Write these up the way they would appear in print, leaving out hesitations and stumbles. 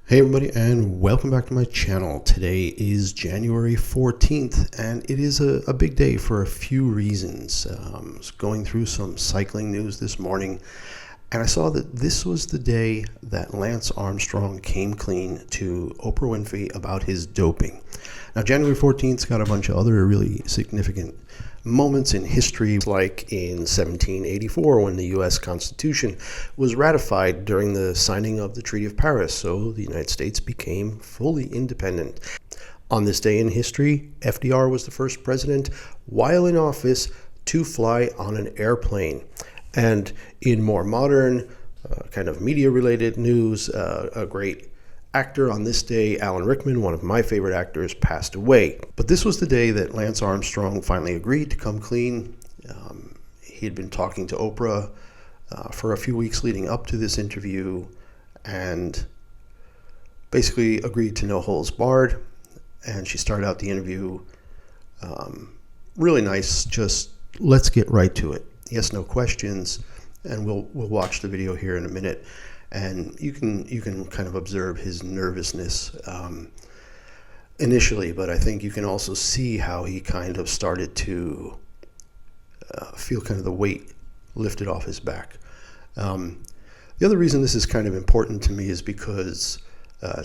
Hey everybody, and welcome back to my channel. Today is January 14th and it is a big day for a few reasons. I was going through some cycling news this morning and I saw that this was the day that Lance Armstrong came clean to Oprah Winfrey about his doping. Now January 14th's got a bunch of other really significant moments in history, like in 1784 when the U.S. Constitution was ratified during the signing of the Treaty of Paris, so the United States became fully independent. On this day in history, FDR was the first president, while in office, to fly on an airplane. And in more modern, kind of media-related news, a great actor on this day, Alan Rickman, one of my favorite actors, passed away. But this was the day that Lance Armstrong finally agreed to come clean. He had been talking to Oprah for a few weeks leading up to this interview and basically agreed to no holds barred. And she started out the interview really nice, just let's get right to it. Yes, no questions, and we'll watch the video here in a minute. And you can kind of observe his nervousness initially, but I think you can also see how he kind of started to feel kind of the weight lifted off his back. The other reason this is kind of important to me is because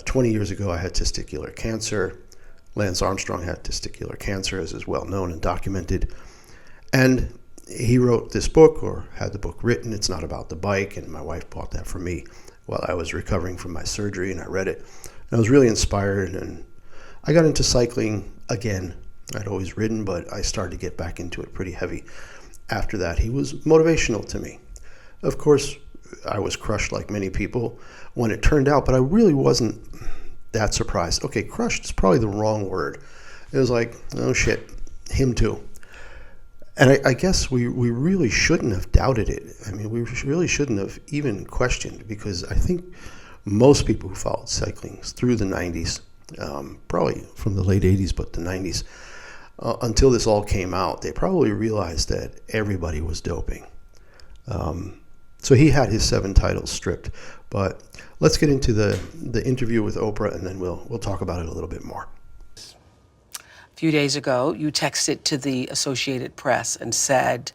20 years ago I had testicular cancer. Lance Armstrong had testicular cancer, as is well known and documented. And he wrote this book, or had the book written. It's not about the bike, and my wife bought that for me while I was recovering from my surgery, and I read it. And I was really inspired, and I got into cycling again. I'd always ridden, but I started to get back into it pretty heavy after that. He was motivational to me. Of course, I was crushed like many people when it turned out, but I really wasn't that surprised. Okay, crushed is probably the wrong word. It was like, oh shit, him too. And I guess we really shouldn't have doubted it. I mean, we really shouldn't have even questioned, because I think most people who followed cycling through the 90s, probably from the late 80s, but the 90s, until this all came out, they probably realized that everybody was doping. So he had his 7 titles stripped. But let's get into the interview with Oprah, and then we'll talk about it a little bit more. A few days ago, you texted to the Associated Press and said,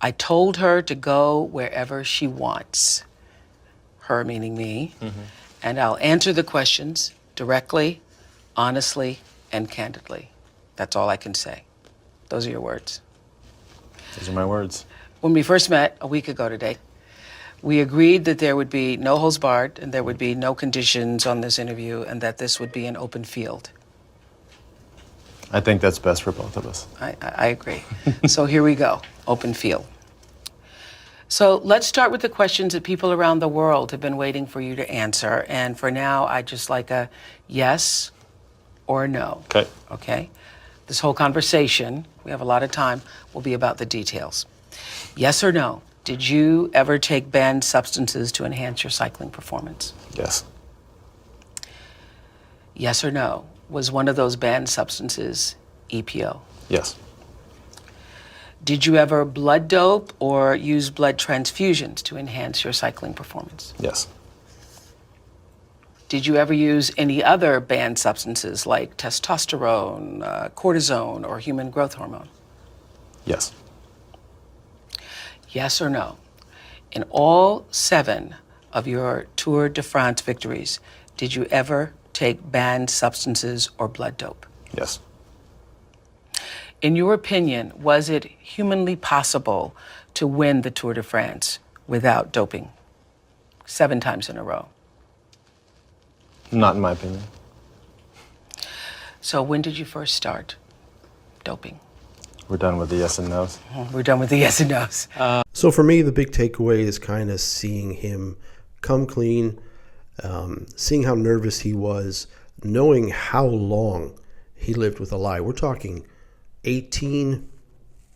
I told her to go wherever she wants, her meaning me, and I'll answer the questions directly, honestly, and candidly. That's all I can say. Those are your words. Those are my words. When we first met a week ago today, we agreed that there would be no holds barred and there would be no conditions on this interview, and that this would be an open field. I think that's best for both of us. I agree. So here we go, open field. So let's start with the questions that people around the world have been waiting for you to answer. And for now, I'd just like a yes or no. Okay. Okay? This whole conversation, we have a lot of time, will be about the details. Yes or no, did you ever take banned substances to enhance your cycling performance? Yes. Yes or no, was one of those banned substances EPO? Yes. Did you ever blood dope or use blood transfusions to enhance your cycling performance? Yes. Did you ever use any other banned substances like testosterone, cortisone, or human growth hormone? Yes. Yes or no? In all 7 of your Tour de France victories, did you ever take banned substances or blood dope? Yes. In your opinion, was it humanly possible to win the Tour de France without doping 7 times in a row? Not in my opinion. So when did you first start doping? We're done with the yes and no's. We're done with the yes and no's. So for me, the big takeaway is kind of seeing him come clean, seeing how nervous he was, knowing how long he lived with a lie. We're talking 18,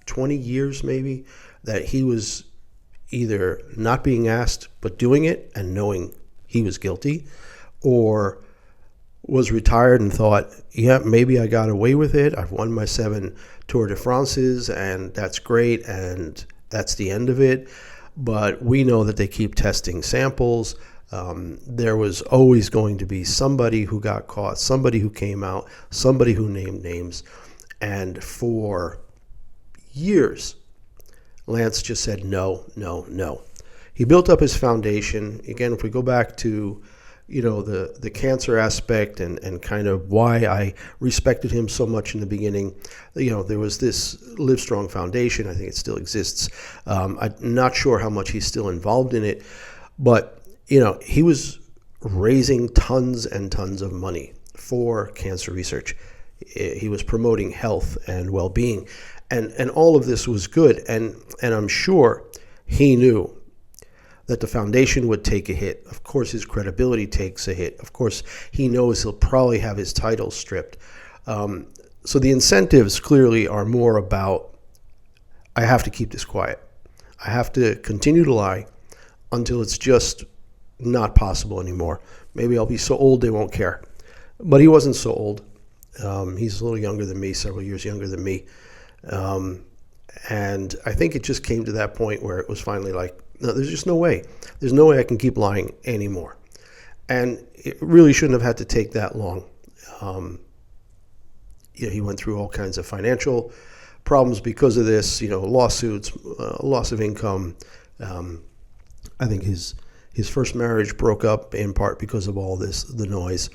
20 years maybe, that he was either not being asked but doing it and knowing he was guilty, or was retired and thought, yeah, maybe I got away with it. I've won my 7 Tour de France's and that's great and that's the end of it. But we know that they keep testing samples. There was always going to be somebody who got caught, somebody who came out, somebody who named names. And for years, Lance just said no, no, no. He built up his foundation. Again, if we go back to, the cancer aspect and kind of why I respected him so much in the beginning, there was this Livestrong Foundation. I think it still exists. I'm not sure how much he's still involved in it, but he was raising tons and tons of money for cancer research. He was promoting health and well-being, and all of this was good. And I'm sure he knew that the foundation would take a hit. Of course, his credibility takes a hit. Of course, he knows he'll probably have his title stripped. So the incentives clearly are more about, I have to keep this quiet. I have to continue to lie until it's just not possible anymore. Maybe I'll be so old they won't care. But he wasn't so old. He's a little younger than me, several years younger than me. And I think it just came to that point where it was finally like, no, there's just no way. There's no way I can keep lying anymore. And it really shouldn't have had to take that long. He went through all kinds of financial problems because of this, lawsuits, loss of income. I think his first marriage broke up in part because of all this, the noise.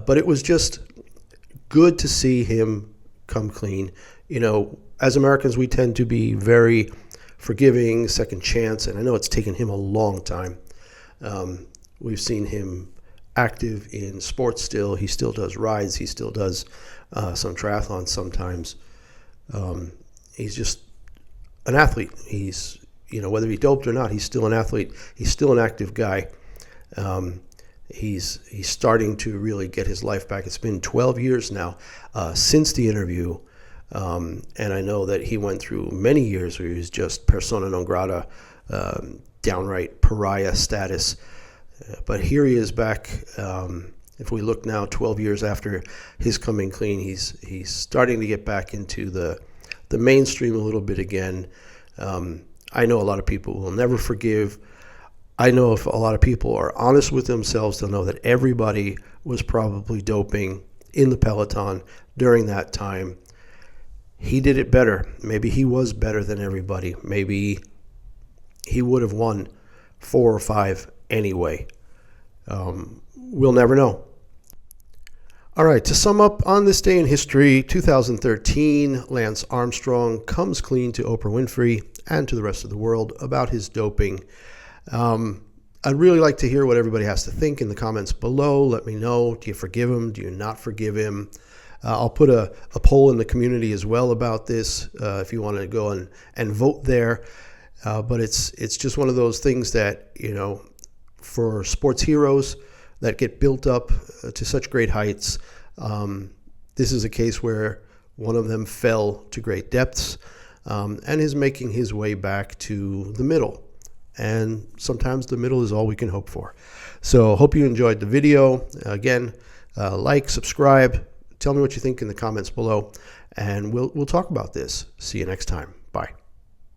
But it was just good to see him come clean. As Americans, we tend to be very forgiving, second chance, and I know it's taken him a long time. We've seen him active in sports still. He still does rides. He still does some triathlons sometimes. He's just an athlete. He's, whether he doped or not, he's still an athlete. He's still an active guy. He's starting to really get his life back. It's been 12 years now since the interview. And I know that he went through many years where he was just persona non grata, downright pariah status. But here he is back. If we look now, 12 years after his coming clean, he's starting to get back into the mainstream a little bit again. I know a lot of people will never forgive. I know if a lot of people are honest with themselves, they'll know that everybody was probably doping in the peloton during that time. He did it better. Maybe he was better than everybody. Maybe he would have won 4 or 5 anyway. We'll never know. All right, to sum up on this day in history, 2013, Lance Armstrong comes clean to Oprah Winfrey and to the rest of the world about his doping. I'd really like to hear what everybody has to think in the comments below. Let me know. Do you forgive him? Do you not forgive him? I'll put a poll in the community as well about this if you want to go and vote there. But it's just one of those things that, for sports heroes that get built up to such great heights, this is a case where one of them fell to great depths and is making his way back to the middle. And sometimes the middle is all we can hope for. So hope you enjoyed the video. Again, like, subscribe. Tell me what you think in the comments below, and we'll talk about this. See you next time.